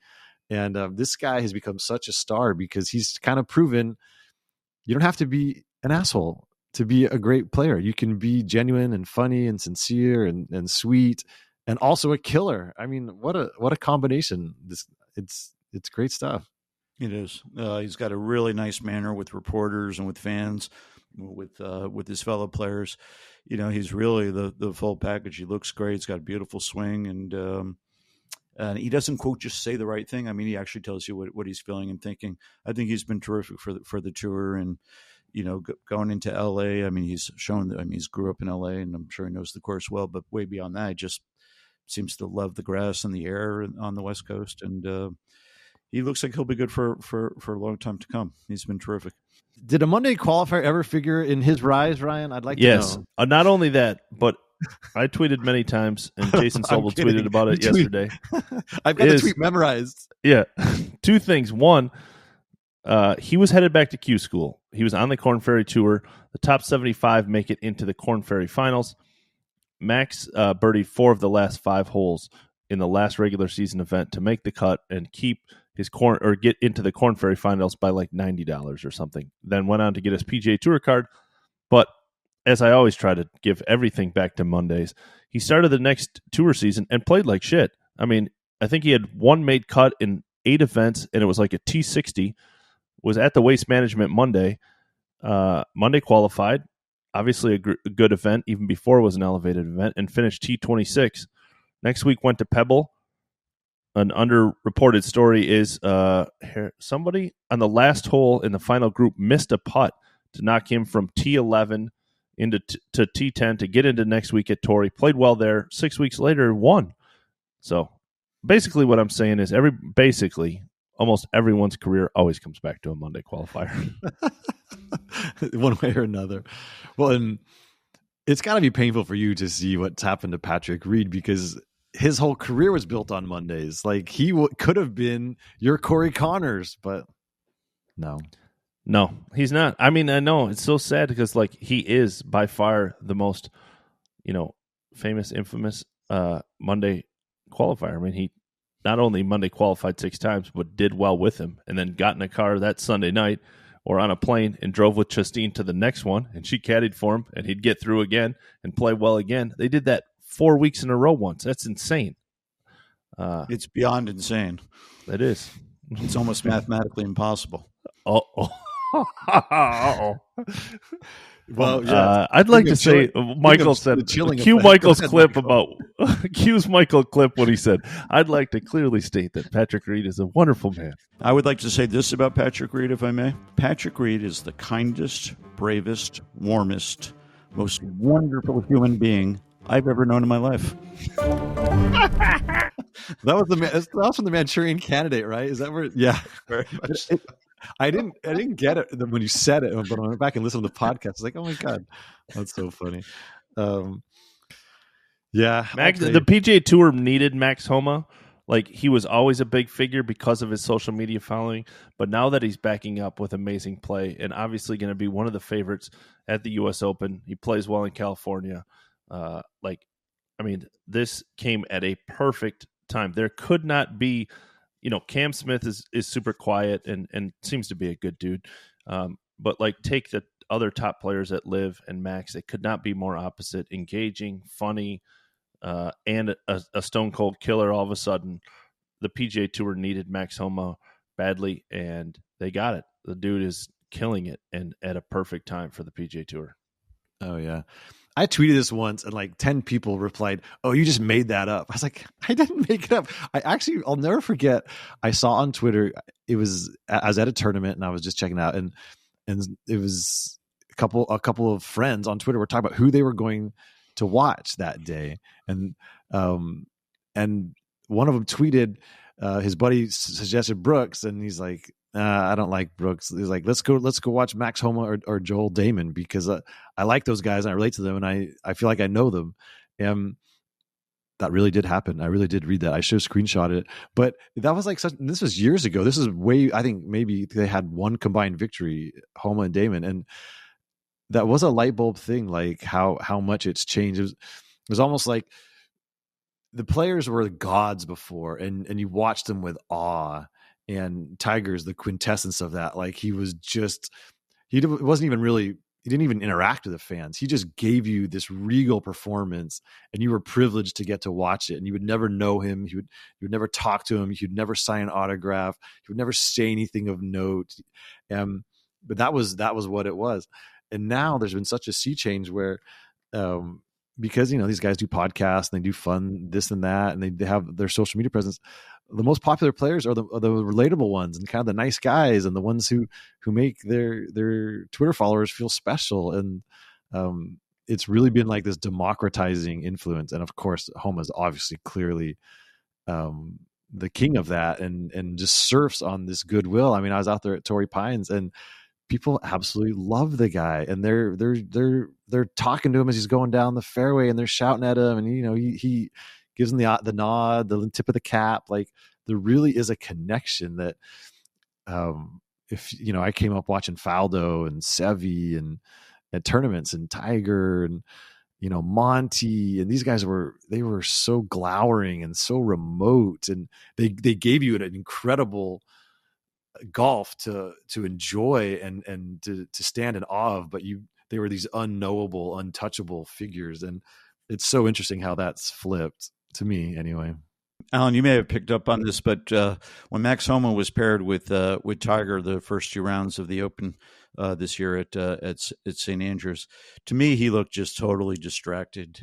And this guy has become such a star because he's kind of proven you don't have to be an asshole to be a great player. You can be genuine and funny and sincere and sweet and also a killer. I mean, what a combination. It's great stuff. It is. He's got a really nice manner with reporters and with fans, with his fellow players. He's really the full package. He looks great. He's got a beautiful swing, and he doesn't, quote, just say the right thing. I mean, he actually tells you what he's feeling and thinking. I think he's been terrific for the tour, and going into LA. I mean, he's shown that. I mean, he's grew up in LA, and I'm sure he knows the course well. But way beyond that, he just seems to love the grass and the air on the West Coast, and he looks like he'll be good for a long time to come. He's been terrific. Did a Monday qualifier ever figure in his rise, Ryan? I'd like to know. Not only that, but I tweeted many times, and Jason Sobel tweeted about it yesterday. I've got the tweet memorized. Yeah. 2 things. One, he was headed back to Q School. He was on the Korn Ferry Tour. The top 75 make it into the Korn Ferry Finals. Max birdied 4 of the last 5 holes in the last regular season event to make the cut and keep his get into the Corn Ferry Finals by like $90 or something. Then went on to get his PGA Tour card. But as I always try to give everything back to Mondays, he started the next tour season and played like shit. I mean, I think he had one made cut in 8 events, and it was like a T60. Was at the Waste Management Monday. Monday qualified. Obviously a good event, even before it was an elevated event, and finished T26. Next week went to Pebble. An underreported story is somebody on the last hole in the final group missed a putt to knock him from T11 into to T10 to get into next week at Torrey. Played well there. 6 weeks later, won. So basically what I'm saying is almost everyone's career always comes back to a Monday qualifier. One way or another. Well, and it's got to be painful for you to see what's happened to Patrick Reed, because his whole career was built on Mondays. Like he could have been your Corey Connors, but no, he's not. I mean, I know it's so sad because like he is by far the most, famous, infamous Monday qualifier. I mean, he not only Monday qualified 6 times, but did well with him, and then got in a car that Sunday night or on a plane and drove with Justine to the next one, and she caddied for him, and he'd get through again and play well again. They did that 4 weeks in a row once. That's insane. It's beyond insane. It is. It's almost mathematically impossible. Uh-oh. Well, yeah. I'd like to say Michael said cue Michael's clip about cues Michael clip what he said. I'd like to clearly state that Patrick Reed is a wonderful man. I would like to say this about Patrick Reed, if I may. Patrick Reed is the kindest, bravest, warmest, most wonderful human being I've ever known in my life. That was from the Manchurian Candidate, right? Is that where? Yeah, Very much. I didn't get it when you said it, but when I went back and listened to the podcast, I was like, oh my god, that's so funny. Yeah, Max, the PGA Tour needed Max Homa. Like, he was always a big figure because of his social media following, but now that he's backing up with amazing play and obviously going to be one of the favorites at the U.S. Open, he plays well in California. This came at a perfect time. There could not be, Cam Smith is super quiet and seems to be a good dude. But like, take the other top players at Liv and Max, it could not be more opposite, engaging, funny, and a stone cold killer. All of a sudden, the PGA Tour needed Max Homa badly, and they got it. The dude is killing it, and at a perfect time for the PGA Tour. Oh yeah, I tweeted this once, and like 10 people replied, "Oh, you just made that up." I was like, I didn't make it up. I'll never forget. I saw on Twitter, I was at a tournament, and I was just checking out, and it was a couple of friends on Twitter were talking about who they were going to watch that day, and one of them tweeted, his buddy suggested Brooks, and he's like, I don't like Brooks. He's like, let's go watch Max Homa or Joel Damon, because I like those guys and I relate to them, and I feel like I know them. And that really did happen. I really did read that. I should have screenshotted it, but that was like this was years ago. This is I think maybe they had one combined victory, Homa and Damon, and that was a light bulb thing. Like how much it's changed. It was almost like the players were gods before, and you watched them with awe. And Tiger's the quintessence of that. Like he didn't even interact with the fans. He just gave you this regal performance, and you were privileged to get to watch it. And you would never know him. You would never talk to him. You'd never sign an autograph. He would never say anything of note. But that was what it was. And now there's been such a sea change where, because these guys do podcasts and they do fun this and that, and they have their social media presence. The most popular players are the relatable ones, and kind of the nice guys, and the ones who make their Twitter followers feel special. And it's really been like this democratizing influence. And of course, Homa is obviously clearly the king of that, and just surfs on this goodwill. I mean, I was out there at Torrey Pines, and people absolutely love the guy, and they're talking to him as he's going down the fairway, and they're shouting at him, and he gives him the nod, the tip of the cap. Like, there really is a connection that, if I came up watching Faldo and Seve and at tournaments, and Tiger, and Monty, and these guys were so glowering and so remote, and they gave you an incredible golf to enjoy and to stand in awe of, but they were these unknowable, untouchable figures, and it's so interesting how that's flipped to me anyway. Alan, you may have picked up on this, but when Max Homa was paired with Tiger the first 2 rounds of the Open this year at St. Andrews, to me he looked just totally distracted,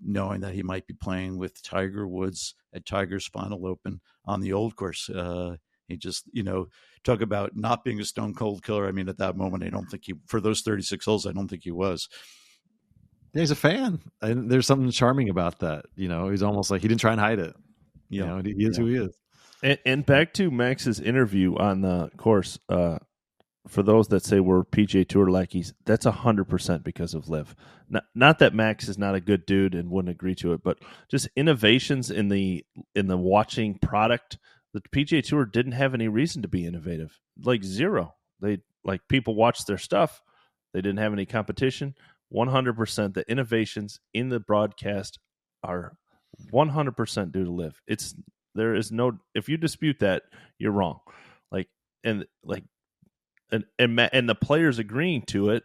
knowing that he might be playing with Tiger Woods at Tiger's final Open on the old course. He just, talk about not being a stone cold killer. I mean, at that moment, I don't think for those 36 holes, I don't think he was. Yeah, he's a fan, and there's something charming about that. He's almost like he didn't try and hide it. Yeah, he is who he is. And back to Max's interview on the course, for those that say we're PGA Tour lackeys, that's 100% because of Liv. Not that Max is not a good dude and wouldn't agree to it, but just innovations in the watching product. The PGA Tour didn't have any reason to be innovative, like zero. People watched their stuff. They didn't have any competition. 100% the innovations in the broadcast are 100% due to Liv. There is no, if you dispute that, you're wrong. And the players agreeing to it.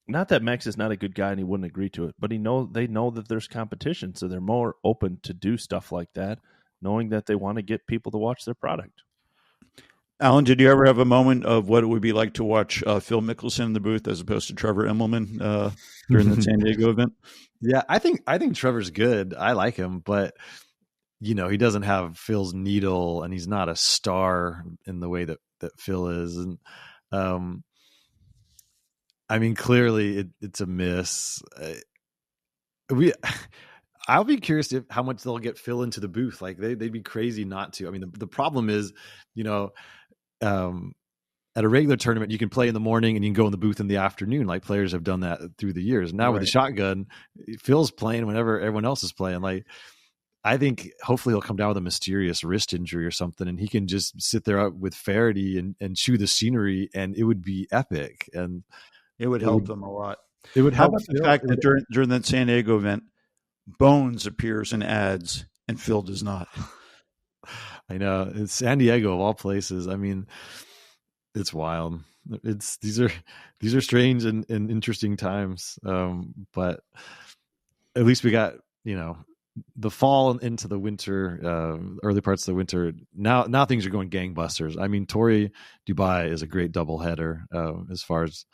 Not that Max is not a good guy and he wouldn't agree to it, but they know that there's competition, so they're more open to do stuff like that, knowing that they want to get people to watch their product. Alan, did you ever have a moment of what it would be like to watch Phil Mickelson in the booth as opposed to Trevor Immelman during the San Diego event? Yeah, I think Trevor's good. I like him, but he doesn't have Phil's needle, and he's not a star in the way that Phil is. And I mean, clearly it's a miss. I'll be curious how much they'll get Phil into the booth. Like they'd be crazy not to. I mean, the problem is, at a regular tournament, you can play in the morning and you can go in the booth in the afternoon. Like players have done that through the years. Now with the shotgun, Phil's playing whenever everyone else is playing. Like, I think hopefully he'll come down with a mysterious wrist injury or something, and he can just sit there with Faraday and chew the scenery, and it would be epic. And it would help them a lot. It would help. How about the fact that during that San Diego event, Bones appears in ads and Phil does not? I know, it's San Diego of all places. I mean, it's wild. These are strange and interesting times. But at least we got the fall into the winter, early parts of the winter. Now things are going gangbusters. I mean, Torrey Dubai is a great doubleheader as far as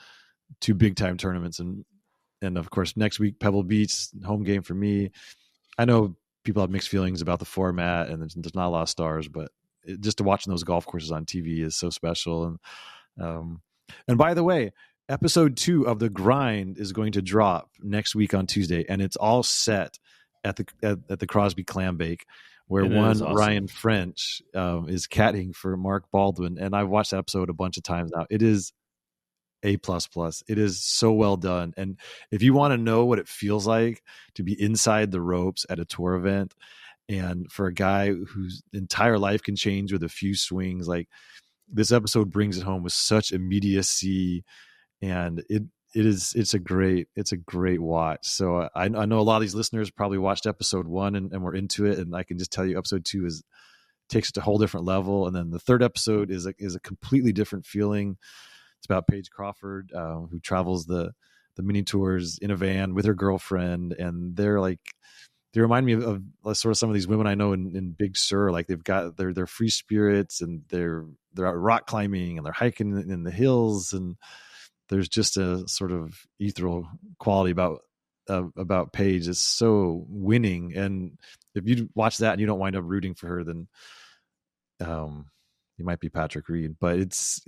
2 big time tournaments, and of course next week Pebble Beach, home game for me. I know people have mixed feelings about the format, and there's not a lot of stars, but just watching those golf courses on TV is so special. And by the way, episode 2 of The Grind is going to drop next week on Tuesday, and it's all set at the Crosby Clam Bake, where awesome. Ryan French is caddying for Mark Baldwin, and I've watched that episode a bunch of times now. It is A++. It is so well done. And if you want to know what it feels like to be inside the ropes at a tour event, and for a guy whose entire life can change with a few swings, like this episode brings it home with such immediacy, and it's a great watch. So I know a lot of these listeners probably watched episode 1 and were into it, and I can just tell you episode 2 takes it to a whole different level, and then the third episode is a completely different feeling. It's about Paige Crawford, who travels the mini tours in a van with her girlfriend, and they remind me of sort of some of these women I know in Big Sur. Like they've got they're free spirits, and they're out rock climbing, and they're hiking in the hills, and there's just a sort of ethereal quality about Paige. It's so winning, and if you watch that and you don't wind up rooting for her, then you might be Patrick Reed. But it's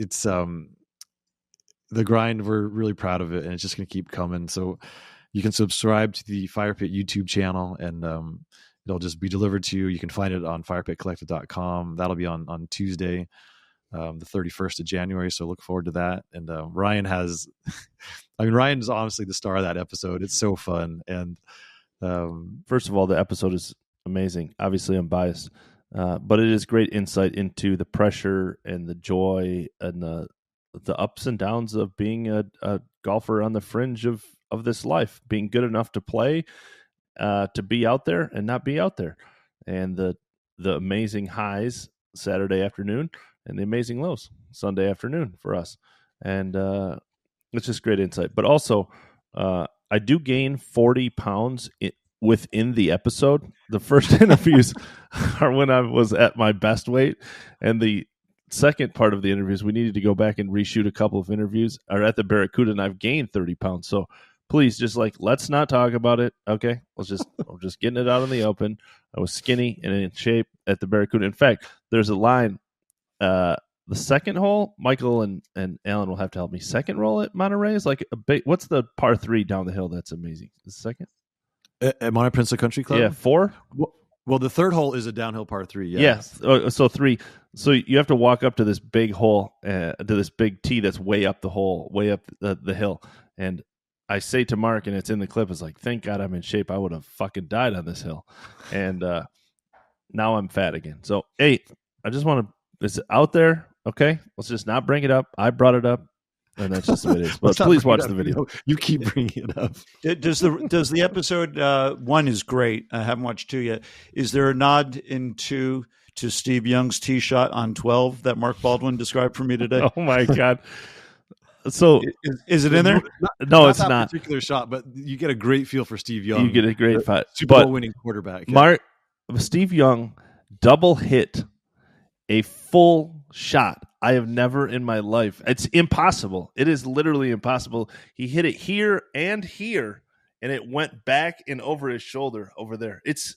The Grind, we're really proud of it, and it's just going to keep coming. So you can subscribe to the Fire Pit YouTube channel, and it'll just be delivered to you. You can find it on firepitcollective.com. That'll be on Tuesday, the 31st of January. So look forward to that. And Ryan's honestly the star of that episode. It's so fun. And first of all, the episode is amazing. Obviously, I'm biased, but it is great insight into the pressure and the joy and the ups and downs of being a golfer on the fringe of of this life, being good enough to play, to be out there and not be out there, and the amazing highs Saturday afternoon and the amazing lows Sunday afternoon for us. And it's just great insight. But also, I do gain 40 pounds within the episode. The first interviews are when I was at my best weight, and the second part of the interviews, we needed to go back and reshoot a couple of interviews, are at the Barracuda, and I've gained 30 pounds. So please, just let's not talk about it. Okay. I'm just getting it out in the open. I was skinny and in shape at the Barracuda. In fact, there's a line, the second hole, Michael and Alan will have to help me. second roll at Monterey is like a big, what's the par 3 down the hill? That's amazing. The second? At Monterey Peninsula Country Club? Yeah. 4? Well, the third hole is a downhill par 3. Yes. Yeah. So 3. So you have to walk up to this big hole, to this big tee that's way up the hole, way up the hill. And I say to Mark, and it's in the clip, it's like, thank God I'm in shape. I would have fucking died on this hill. And now I'm fat again. So, hey, I just want to, it's out there. Okay. Let's just not bring it up. I brought it up. And that's just the way it is. But please watch the video. You keep bringing it up. Does the episode 1 is great. I haven't watched 2 yet. Is there a nod in 2 to Steve Young's tee shot on 12 that Mark Baldwin described for me today? Oh my God! So is it in there? No, it's not. Particular shot, but you get a great feel for Steve Young. You get a great fight. Super Bowl winning quarterback. Steve Young double hit a full shot. I have never in my life. It's impossible. It is literally impossible. He hit it here, and it went back and over his shoulder over there. It's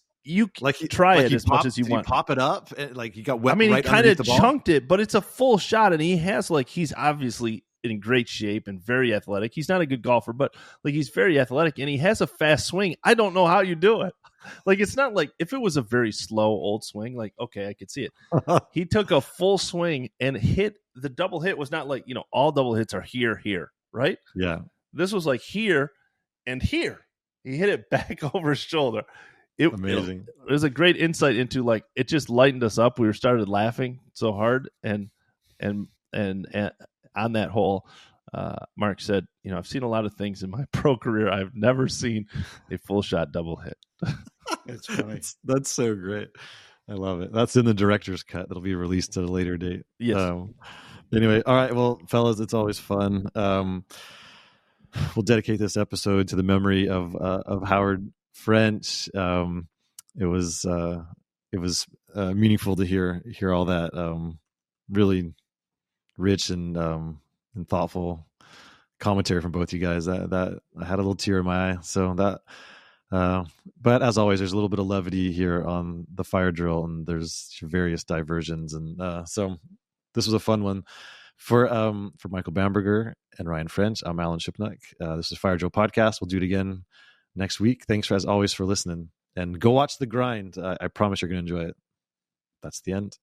try it as much as you want. Pop it up, like you got wet. He kind of chunked it, but it's a full shot, and he's obviously in great shape and very athletic. He's not a good golfer, but he's very athletic, and he has a fast swing. I don't know how you do it. It's not like if it was a very slow old swing, okay, I could see it. He took a full swing and hit. The double hit was not all double hits are here, right? Yeah. This was here and here. He hit it back over his shoulder. Amazing. It was a great insight into it just lightened us up. We started laughing so hard, and on that hole, Mark said, I've seen a lot of things in my pro career. I've never seen a full shot double hit. It's funny. That's so great. I love it. That's in the director's cut. That'll be released at a later date. Yes. Anyway, all right. Well, fellas, it's always fun. We'll dedicate this episode to the memory of Howard French. It was meaningful to hear all that really rich and thoughtful commentary from both you guys. That I had a little tear in my eye. So that. But as always, there's a little bit of levity here on the fire drill, and there's various diversions, and so this was a fun one for Michael Bamberger and Ryan French. I'm Alan Shipnuck. This is Fire Drill Podcast. We'll do it again next week. Thanks as always for listening, and go watch The Grind. I promise you're going to enjoy it. That's the end.